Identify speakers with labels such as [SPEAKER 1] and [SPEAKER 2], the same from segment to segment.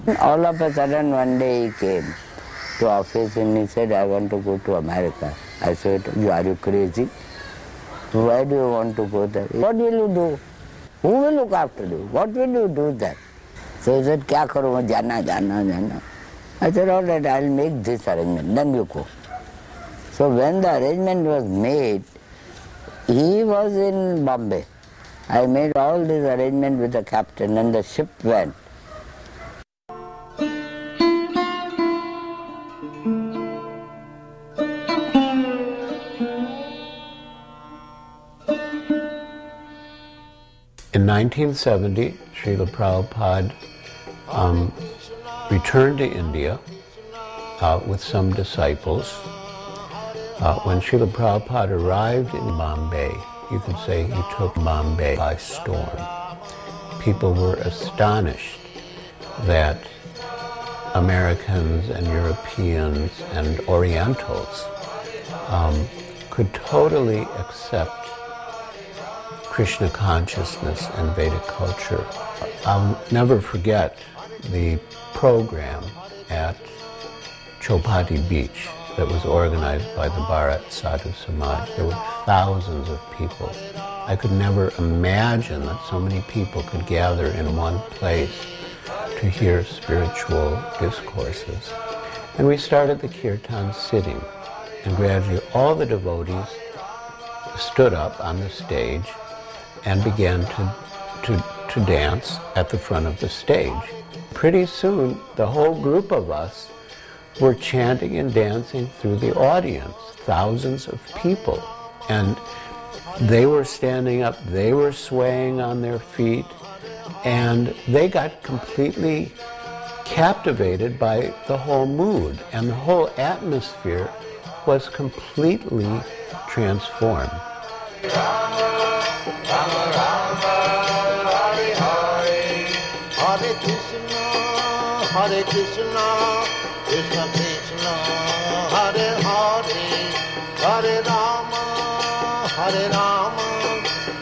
[SPEAKER 1] All of a sudden one day he came to office and he said, I want to go to America. I said, are you crazy? Why do you want to go there? What will you do? Who will look after you? What will you do there? So he said, kya karu, jana. I said, all right, I'll make this arrangement, then you go. So when the arrangement was made, he was in Bombay. I made all this arrangement with the captain and the ship went.
[SPEAKER 2] In 1970, Srila Prabhupada returned to India with some disciples. When Srila Prabhupada arrived in Bombay, you could say he took Bombay by storm. People were astonished that Americans and Europeans and Orientals could totally accept Krishna consciousness and Vedic culture. I'll never forget the program at Chowpatty Beach that was organized by the Bharat Sadhu Samaj. There were thousands of people. I could never imagine that so many people could gather in one place to hear spiritual discourses. And we started the kirtan sitting, and gradually all the devotees stood up on the stage and began to dance at the front of the stage. Pretty soon, the whole group of us were chanting and dancing through the audience, thousands of people. And they were standing up, they were swaying on their feet, and they got completely captivated by the whole mood, and the whole atmosphere was completely transformed.
[SPEAKER 3] Hare Krishna, Krishna Krishna, Hare Hare, Hare Rama, Hare Rama,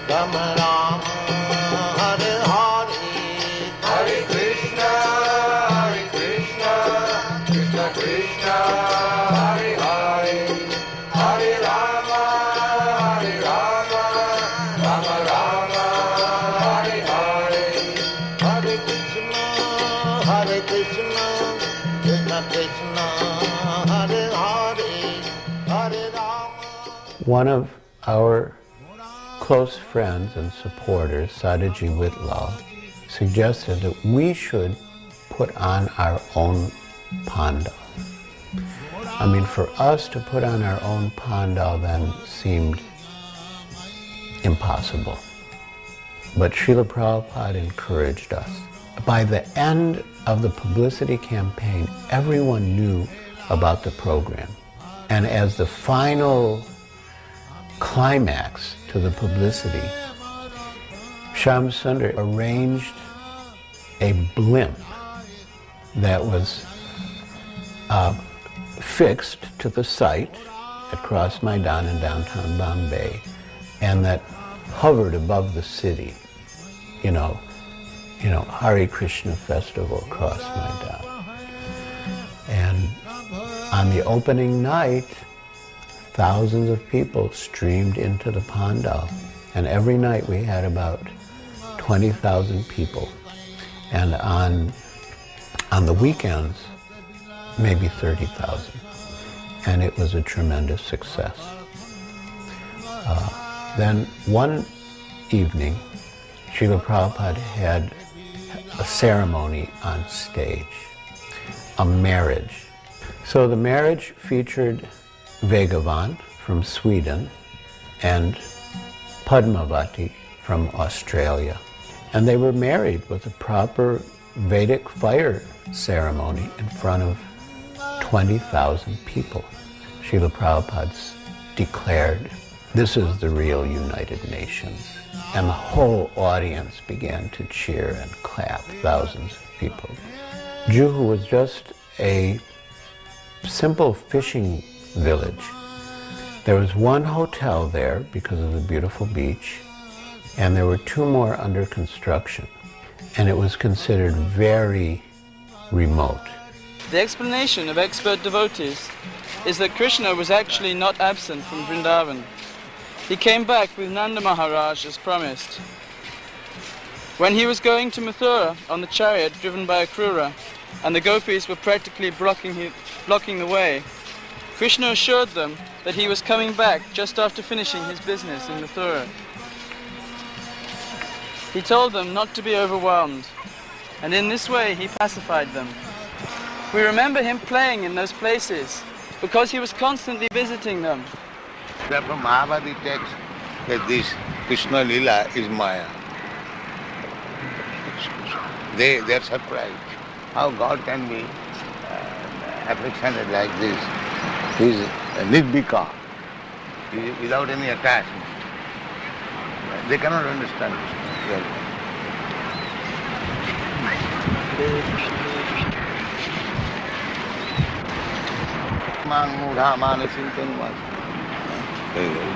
[SPEAKER 3] Rama Rama, Hare Hare, Hare Krishna, Krishna Krishna, Hare Hare, Hare Rama, Rama Rama, Hare Hare, Hare Krishna, Krishna Krishna, Hare Hare, Hare Rama.
[SPEAKER 2] One of our close friends and supporters, Sadaji Whitlal, suggested that we should put on our own pandal. I mean, for us to put on our own pandal then seemed impossible. But Srila Prabhupada encouraged us. By the end of the publicity campaign, everyone knew about the program. And as the final climax to the publicity, Shyam Sundar arranged a blimp that was fixed to the site at Cross Maidan in downtown Bombay, and that hovered above the city, you know, Hare Krishna festival across Maidan. And on the opening night, thousands of people streamed into the pandal. And every night we had about 20,000 people. And on the weekends, maybe 30,000. And it was a tremendous success. Then one evening, Srila Prabhupada had a ceremony on stage, a marriage. So the marriage featured Vegavan from Sweden and Padmavati from Australia. And they were married with a proper Vedic fire ceremony in front of 20,000 people. Srila Prabhupada declared, "This is the real United Nations." And the whole audience began to cheer and clap, thousands of people. Juhu was just a simple fishing village. There was one hotel there because of the beautiful beach, and there were two more under construction. And it was considered very remote.
[SPEAKER 4] The explanation of expert devotees is that Krishna was actually not absent from Vrindavan. He came back with Nanda Maharaj as promised. When he was going to Mathura on the chariot driven by a Krura, and the gopis were practically blocking the way, Krishna assured them that he was coming back just after finishing his business in Mathura. He told them not to be overwhelmed, and in this way he pacified them. We remember him playing in those places because he was constantly visiting them.
[SPEAKER 3] Therefore Mahabharata takes that this Krishna Lila is Maya. They are surprised. How God can be affectionate like this. He is nirvika, without any attachment. They cannot understand this.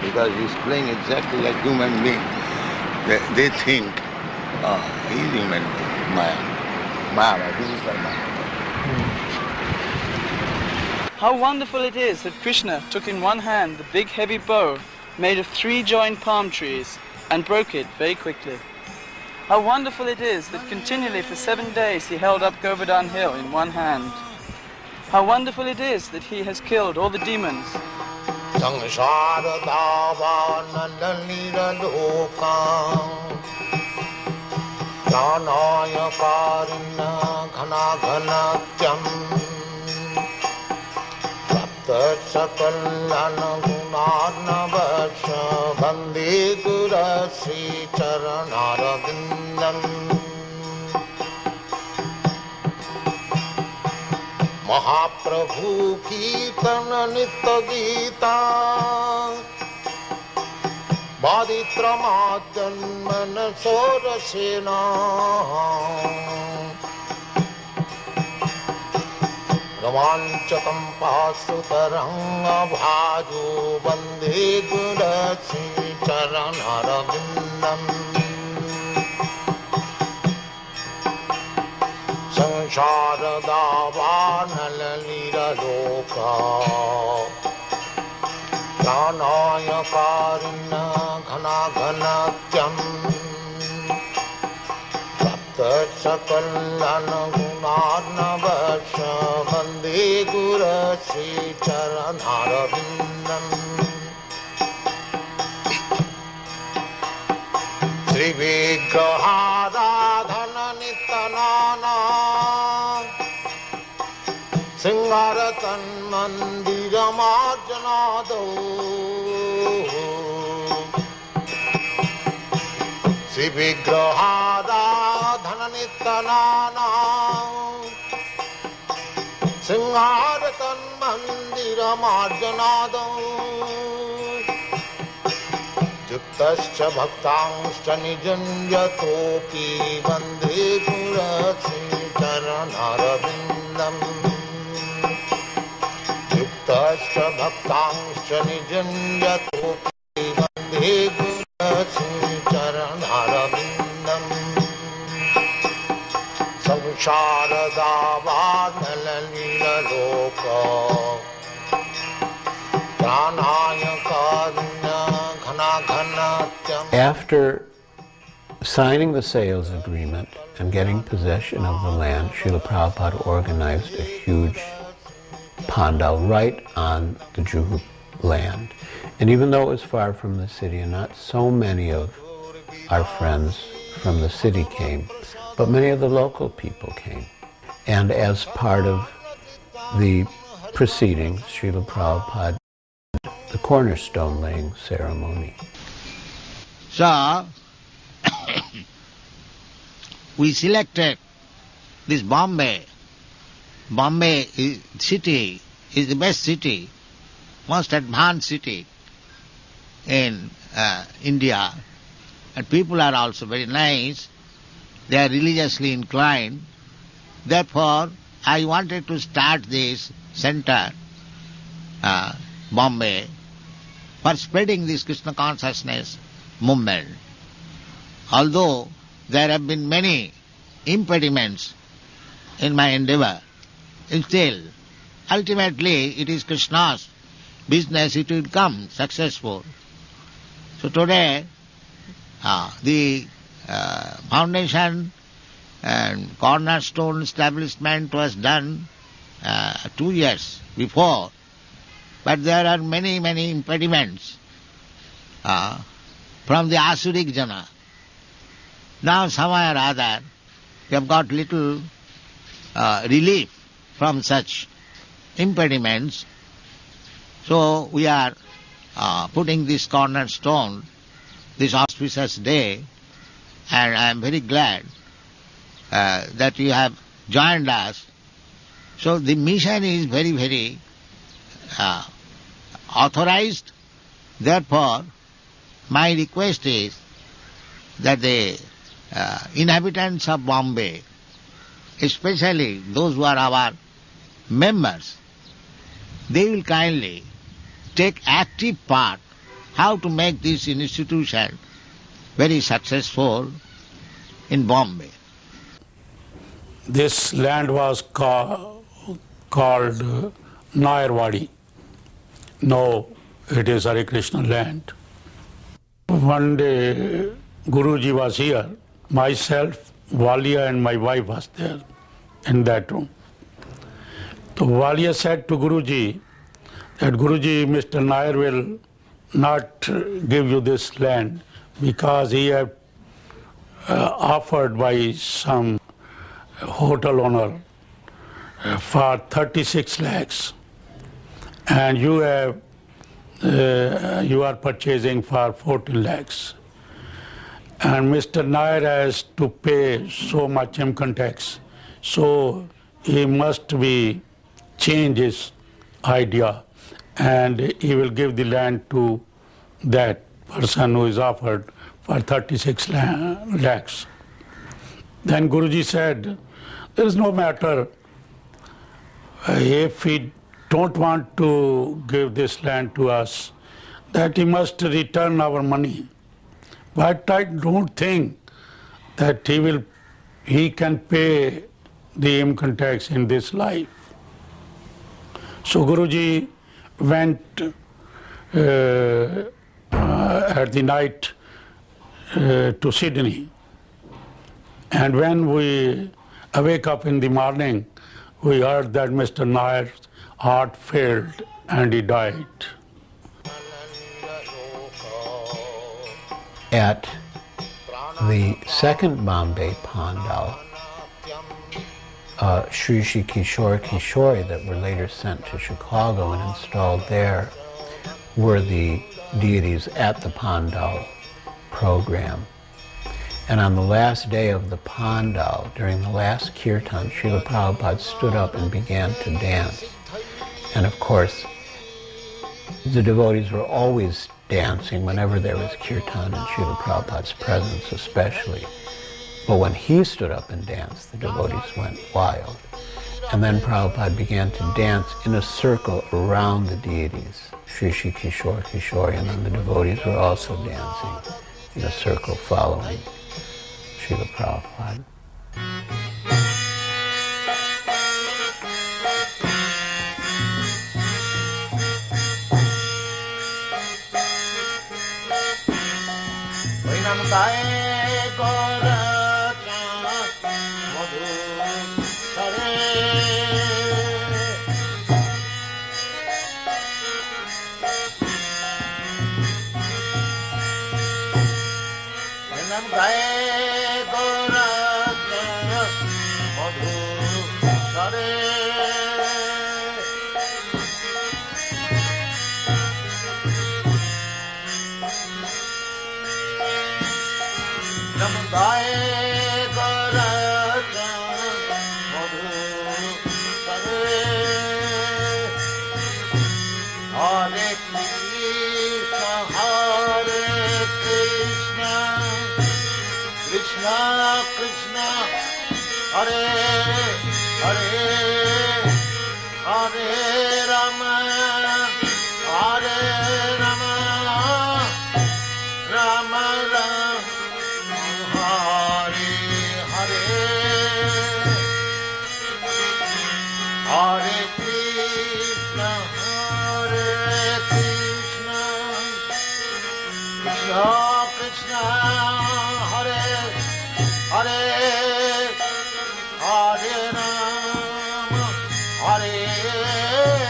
[SPEAKER 3] Because he is playing exactly like human being. They think, he is human being, Maya, this is like Maya.
[SPEAKER 4] How wonderful it is that Krishna took in one hand the big heavy bow made of 3 joined palm trees and broke it very quickly. How wonderful it is that continually for 7 days he held up Govardhan Hill in one hand. How wonderful it is that he has killed all the demons.
[SPEAKER 3] Mahaprabhu Kirtana Nitya Gita Baditramadyanmana Sorasena Ramanchakam Pasutaranga Bhaju Bande Gurasi Charanarabindam Sansharadavaanalaliraloka Pranaya-karina ghana-ghanatyam Sapta-sakalana-gunarnavasya Vande Gurasi Charanarabindam Sri Vigraharadhana-nitanana Singaratan Mandiramarjanado Sri Vigraharadhana-nitanana Singaratan Mandiramarjanado Yuktascha bhaktangscha nijanjatopi Vande Gurasi Charanarabindam Yuktascha bhaktangscha nijanjatopi Vande Gurasi Charanarabindam Sansharadavaanalalilaloka Pranaya-karina
[SPEAKER 2] After signing the sales agreement and getting possession of the land, Srila Prabhupada organized a huge pandal right on the Juhu land. And even though it was far from the city and not so many of our friends from the city came, but many of the local people came. And as part of the proceedings, Srila Prabhupada the cornerstone laying ceremony.
[SPEAKER 5] So, we selected this Bombay. Bombay city is the best city, most advanced city in India. And people are also very nice. They are religiously inclined. Therefore, I wanted to start this center, Bombay, for spreading this Krishna consciousness movement. Although there have been many impediments in my endeavor. Still, ultimately it is Krishna's business, it will come successful. So today, the foundation and cornerstone establishment was done 2 years before, but there are many, many impediments from the Asuric jana. Now somehow or other we have got little relief from such impediments. So we are putting this cornerstone this auspicious day, and I am very glad that you have joined us. So the mission is very, very authorized. Therefore, my request is that the inhabitants of Bombay, especially those who are our members, they will kindly take active part how to make this institution very successful in Bombay.
[SPEAKER 6] This land was called Nayarwadi. Now it is Hare Krishna land. One day Guruji was here. Myself, Walia and my wife was there in that room. So Walia said to Guruji that Guruji, Mr. Nair will not give you this land because he have offered by some hotel owner for 36 lakhs, and you are purchasing for 14 lakhs, and Mr. Nair has to pay so much income tax, so he must be change his idea, and he will give the land to that person who is offered for 36 lakhs. Then Guruji said, there is no matter if he don't want to give this land to us, that he must return our money. But I don't think that he can pay the income tax in this life. So Guruji went at the night to Sydney, and when we awake up in the morning, we heard that Mr. Nair's heart failed and he died.
[SPEAKER 2] At the second Bombay Pandal, Sri Kishore Kishori that were later sent to Chicago and installed there were the deities at the Pandal program. And on the last day of the Pandal, during the last kirtan, Srila Prabhupada stood up and began to dance. And of course, the devotees were always dancing whenever there was kirtan in Srila Prabhupada's presence especially. But when he stood up and danced, the devotees went wild. And then Prabhupada began to dance in a circle around the deities, Sri Kishore Kishori, and then the devotees were also dancing in a circle following Srila Prabhupada.
[SPEAKER 5] Krishna Krishna Hare Hare Hare Rama Hare Rama Rama Rama Hare Hare
[SPEAKER 3] Hare Rama, Hare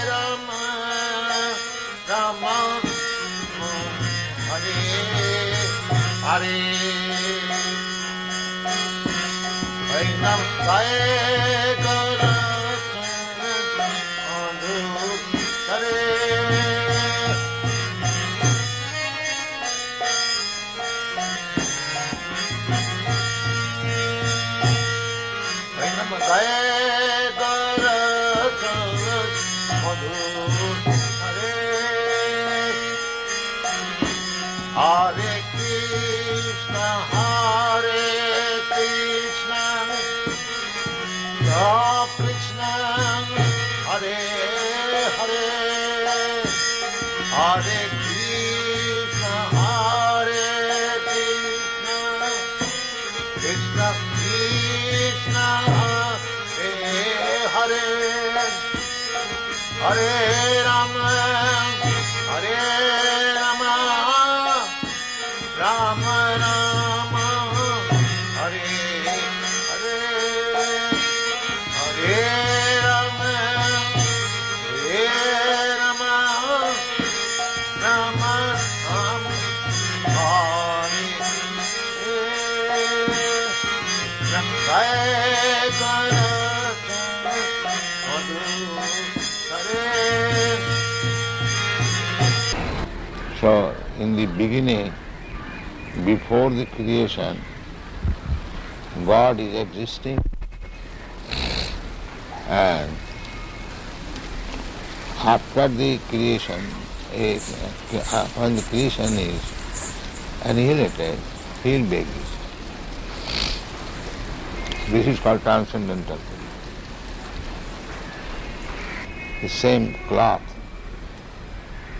[SPEAKER 3] Rama, Rama Hare Hare. Ainam Sai Kara Adhu Hare. Ainam Sai Kara Adhu Hare. Hare Krishna, Hare Krishna, Krishna, Hare Hare, Hare Krishna, Hare Krishna, Krishna Krishna, Hare Hare, Hare Rama, Hare Rama, Rama Rama, Hare Hare, Hare Rama, Hare Rama, Rama Rama, Hare Hare. Jai Kara Madhu Hare. So, in the beginning, before the creation, God is existing, and after the creation, when the creation is annihilated, He will be existing. This is called transcendental. The same cloth,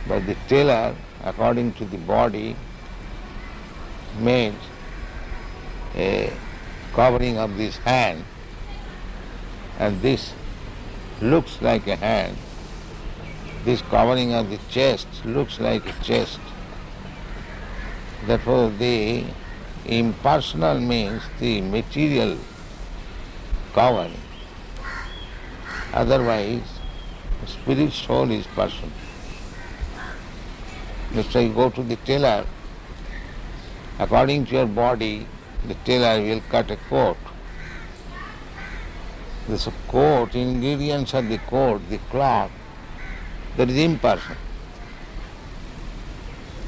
[SPEAKER 3] but the tailor, according to the body, made a covering of this hand, and this looks like a hand. This covering of the chest looks like a chest. Therefore, the impersonal means the material covering. Otherwise, spirit soul is person. Let's say you go to the tailor, according to your body, the tailor will cut a coat. This coat, ingredients of the coat, the cloth, that is impersonal.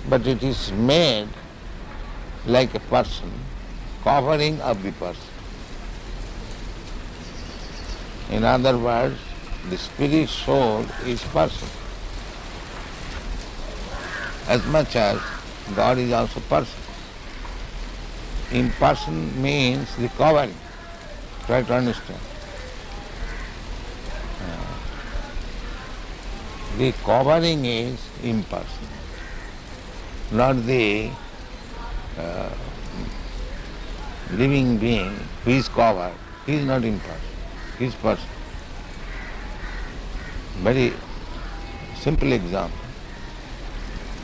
[SPEAKER 3] But it is made like a person, covering of the person. In other words, the spirit soul is person. As much as God is also person. Imperson means the covering. Try to understand. The covering is impersonal, not the living being who is covered. He is not impersonal. He is person. Very simple example.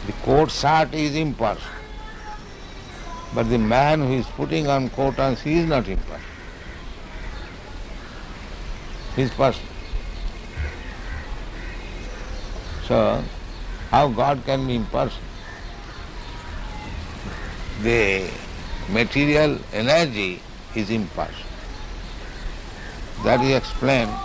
[SPEAKER 3] The coat shirt is impersonal, but the man who is putting on coat he is not impersonal. He is person. So, how God can be impersonal? The material energy is impersonal. That is explained.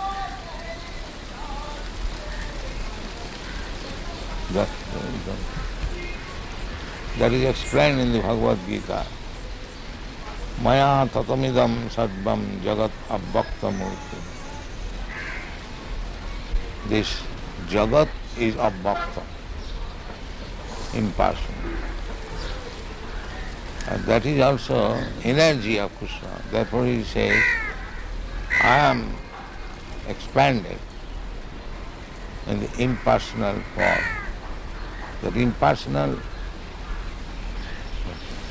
[SPEAKER 3] That is explained in the Bhagavad Gita. Maya tatamidam sadvam jagat abhakta murti. This jagat is abhakta, impersonal. And that is also energy of Krishna. Therefore he says, I am expanded in the impersonal form. That impersonal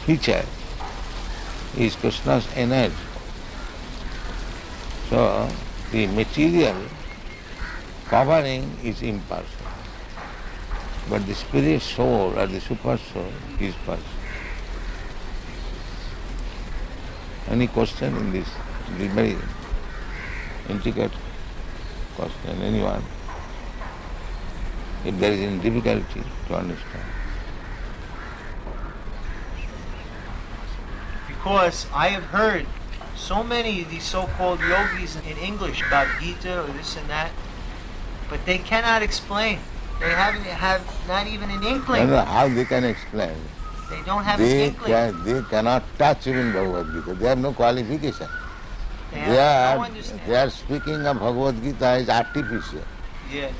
[SPEAKER 3] feature is Krishna's energy. So the material covering is impersonal, but the spirit soul or the super soul is personal. Any question in this? Very intricate question, anyone, if there is any difficulty to understand.
[SPEAKER 7] Because I have heard so many of these so-called yogis in English about Gita or this and that, but they cannot explain. They have not even an inkling.
[SPEAKER 3] No, how they can explain?
[SPEAKER 7] They don't have an inkling.
[SPEAKER 3] They cannot touch even Bhagavad Gita. They have no qualification.
[SPEAKER 7] They
[SPEAKER 3] are speaking of Bhagavad Gita as artificial.
[SPEAKER 7] Yes.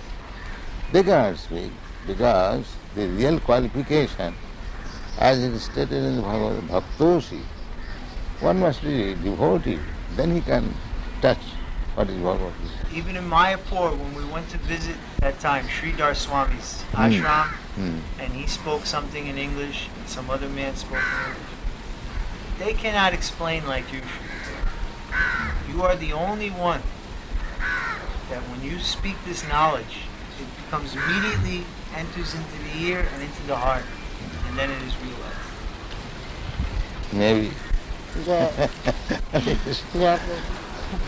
[SPEAKER 3] They cannot speak because the real qualification, as it is stated in the Bhagavad Bhaktosi, one must be devotee, then he can touch what is Bhagavad Gita.
[SPEAKER 7] Even in Mayapur, when we went to visit that time Sridhar Swami's ashram, and he spoke something in English, and some other man spoke in English, they cannot explain like you. You are the only one that when you speak this knowledge, it becomes immediately, enters into the ear and into the heart, and then it is realized.
[SPEAKER 3] Maybe.
[SPEAKER 1] Yeah. Yeah.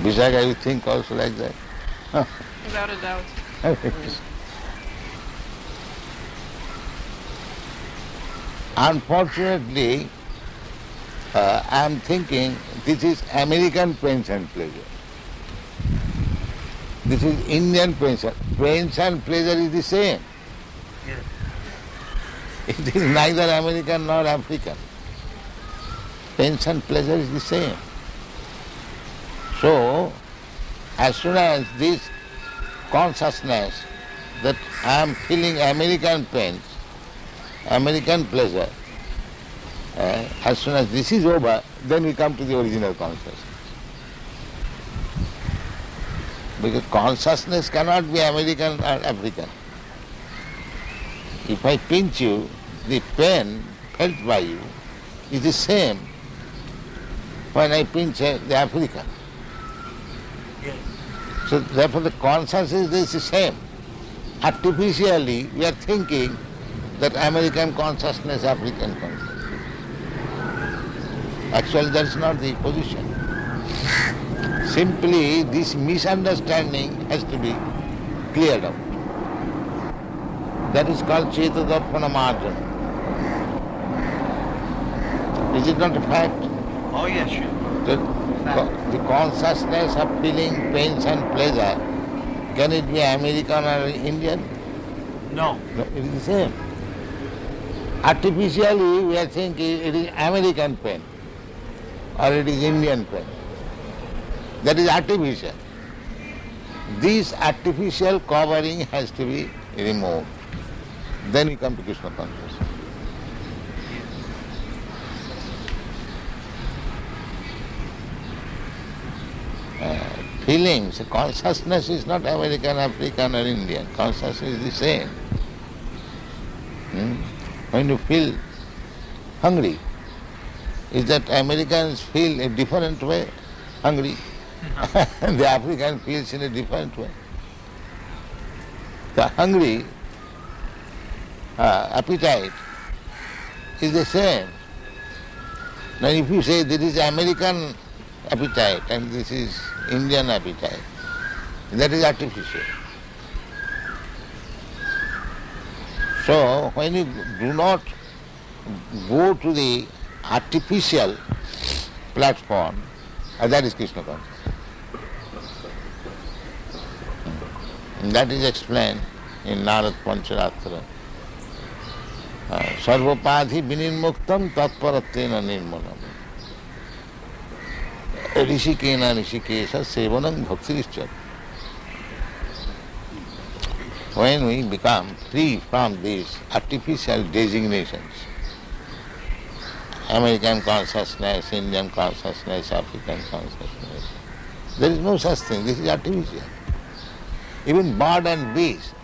[SPEAKER 3] Vishaka, you think also like that?
[SPEAKER 4] Without a doubt.
[SPEAKER 3] Unfortunately, I am thinking this is American pains and pleasure. This is Indian pains. Pains and pleasure is the same.
[SPEAKER 7] Yeah.
[SPEAKER 3] It is neither American nor African. Pains and pleasure is the same. So, as soon as this consciousness that I am feeling American pains, American pleasure, as soon as this is over, then we come to the original consciousness. Because consciousness cannot be American or African. If I pinch you, the pain felt by you is the same when I pinch the African.
[SPEAKER 7] Yes.
[SPEAKER 3] So therefore the consciousness is the same. Artificially we are thinking that American consciousness, African consciousness. Actually that is not the position. Simply this misunderstanding has to be cleared out. That is called Chetadarpana Marjana. Is it not a fact?
[SPEAKER 7] Oh yes, sure.
[SPEAKER 3] The consciousness of feeling pains and pleasure, can it be American or Indian?
[SPEAKER 7] No.
[SPEAKER 3] No, it is the same. Artificially we are thinking it is American pain or it is Indian pain. That is artificial. This artificial covering has to be removed. Then we come to Krishna consciousness. Feelings, consciousness is not American, African or Indian. Consciousness is the same. When you feel hungry, is that Americans feel a different way hungry? The African feels in a different way. The hungry appetite is the same. Now if you say this is American appetite and this is Indian appetite, that is artificial. So when you do not go to the artificial platform, that is Krishna consciousness. And that is explained in Narad Pancharatra. Sarvapadhi vinirmuktam tatparattena nirmanam. Rishikena rishikesha sevanam bhaktirischa. When we become free from these artificial designations, American consciousness, Indian consciousness, African consciousness, there is no such thing. This is artificial. Even bird and beast,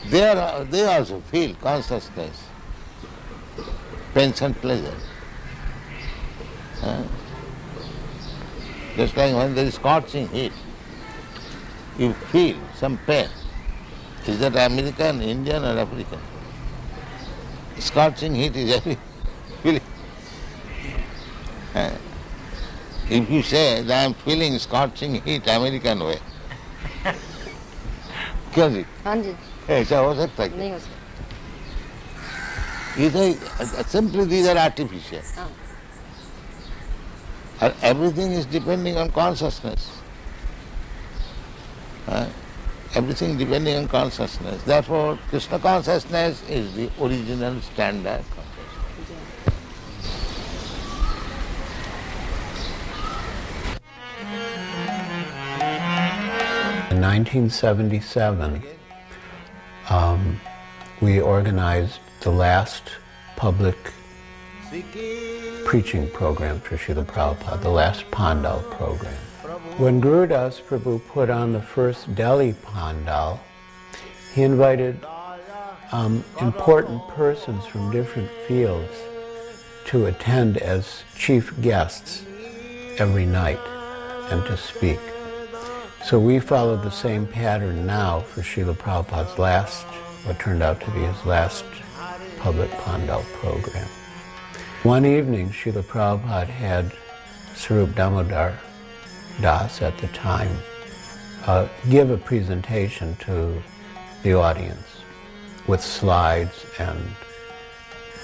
[SPEAKER 3] they also feel consciousness, pains and pleasure. Just like when there is scorching heat, you feel some pain. Is that American, Indian or African? Scorching heat is every feeling. If you say that I am feeling scorching heat American way, क्यों जी?
[SPEAKER 8] हाँ जी
[SPEAKER 3] ऐसा हो सकता है?
[SPEAKER 8] नहीं हो सकता
[SPEAKER 3] Simply these are artificial. And everything is depending on consciousness. Everything depending on consciousness. Therefore, Krishna consciousness is the original standard consciousness.
[SPEAKER 2] In 1977, we organized the last public preaching program for Srila Prabhupada, the last Pandal program. When Gurudas Prabhu put on the first Delhi Pandal, he invited important persons from different fields to attend as chief guests every night and to speak. So we followed the same pattern now for Srila Prabhupada's last, what turned out to be his last public Pandal program. One evening, Srila Prabhupada had Swarup Damodar Das at the time give a presentation to the audience with slides and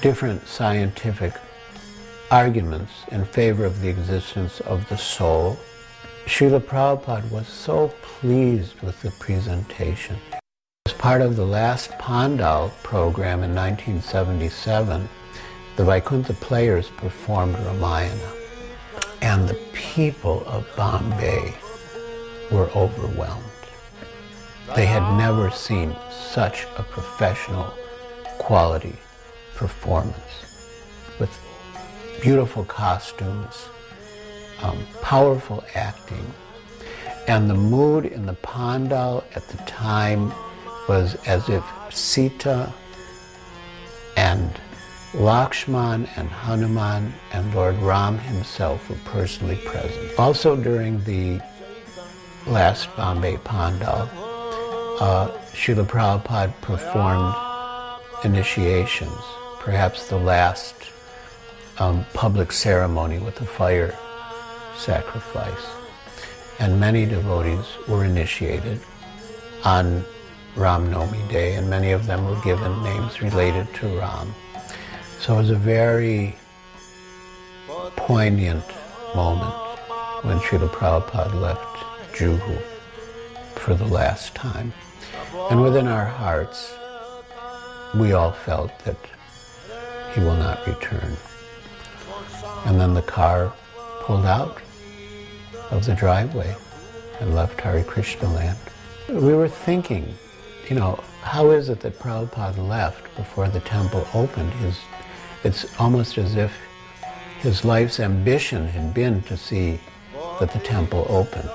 [SPEAKER 2] different scientific arguments in favor of the existence of the soul. Srila Prabhupada was so pleased with the presentation. As part of the last Pandal program in 1977, the Vaikuntha Players performed Ramayana, and the people of Bombay were overwhelmed. They had never seen such a professional quality performance with beautiful costumes, powerful acting, and the mood in the Pandal at the time was as if Sita and Lakshman and Hanuman and Lord Ram himself were personally present. Also during the last Bombay Pandal, Srila Prabhupada performed initiations, perhaps the last public ceremony with the fire sacrifice. And many devotees were initiated on Ram Navami Day, and many of them were given names related to Ram. So it was a very poignant moment when Srila Prabhupada left Juhu for the last time. And within our hearts, we all felt that he will not return. And then the car pulled out of the driveway and left Hare Krishna land. We were thinking, how is it that Prabhupada left before the temple opened? It's almost as if his life's ambition had been to see that the temple opened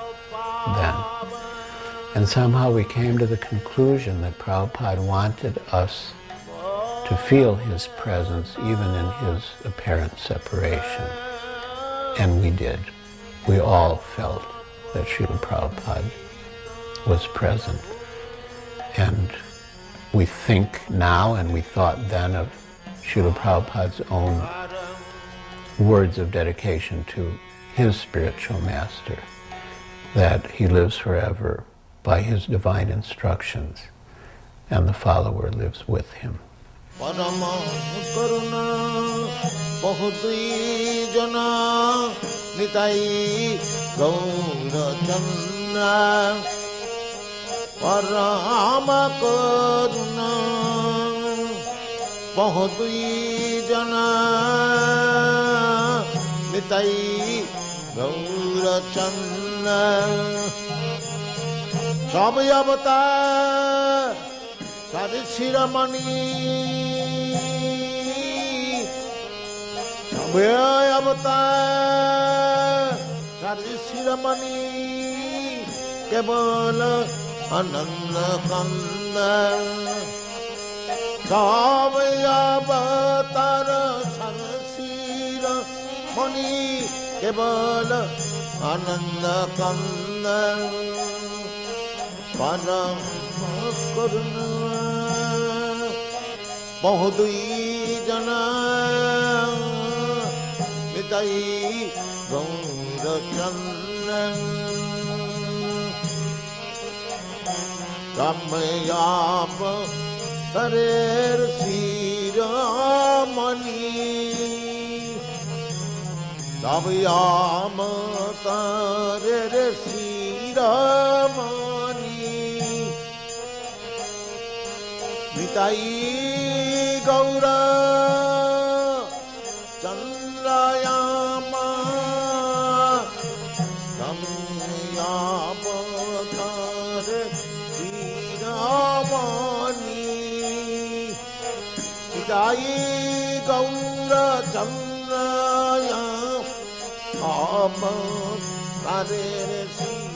[SPEAKER 2] then. And somehow we came to the conclusion that Prabhupada wanted us to feel his presence even in his apparent separation. And we did. We all felt that Srila Prabhupada was present. And we think now, and we thought then, of Srila Prabhupada's own words of dedication to his spiritual master, that he lives forever by his divine instructions, and the follower lives with him.
[SPEAKER 5] Bahudui jana nitai gaura channa sabai avatar sari shiramani sabai avatar sari shiramani kevala ananda kanda sabai avatar sarasira mani kevala ananda kanda param karuna bahudui jana nitai
[SPEAKER 8] Gaurachandran Ramayam Tarer Siramani Ramayam Tarer Siramani Nitai Gaura Chandrayama Ramayama Tare Sriramani Nitai Gaura Chandrayama Tare Sriramani